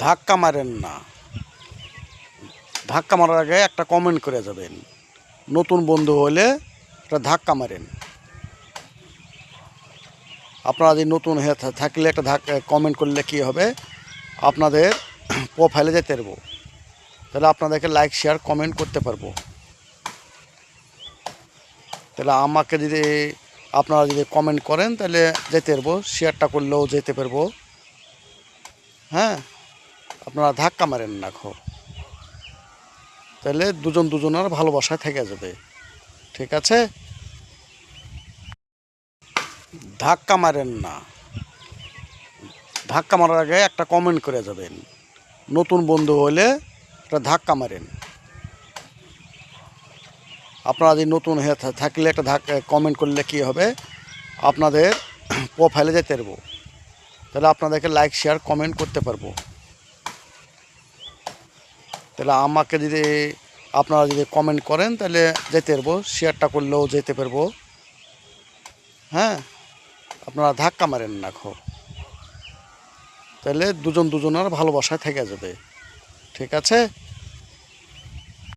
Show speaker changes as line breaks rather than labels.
ধাক্কা মারেন না। ধাক্কা মারার আগে একটা কমেন্ট করে যাবেন। নতুন বন্ধু হলে একটা ধাক্কা মারেন। আপনারা যদি নতুন হয়ে থাকলে একটা কমেন্ট করলে কি হবে, আপনাদের প্রোফাইলে যেতে পারবো, তাহলে আপনাদেরকে লাইক শেয়ার কমেন্ট করতে পারবো। তাহলে আমাকে যদি আপনারা যদি কমেন্ট করেন তাহলে যেতে পারবো, শেয়ারটা করলেও যেতে পারবো। হ্যাঁ, আপনারা ধাক্কা মারেন না তাহলে দুজন দুজনের ভালোবাসায় থেকে যাবে। ঠিক আছে? ধাক্কা মারেন না। ধাক্কা মারার আগে একটা কমেন্ট করে যাবেন। নতুন বন্ধু হলে একটা ধাক্কা মারেন। আপনারা যদি নতুন হয়ে থাকলে একটা কমেন্ট করলে কি হবে, আপনাদের প্রোফাইলে যেতে পারবো, তাহলে আপনাদেরকে লাইক শেয়ার কমেন্ট করতে পারবো। তাহলে আমাকে যদি আপনারা যদি কমেন্ট করেন তাহলে যেতে পারবো, শেয়ারটা করলেও যেতে পারবো। হ্যাঁ, আপনারা ধাক্কা মারেন না তাহলে দুজন দুজনের ভালোবাসায় থেকে যাবে। ঠিক আছে?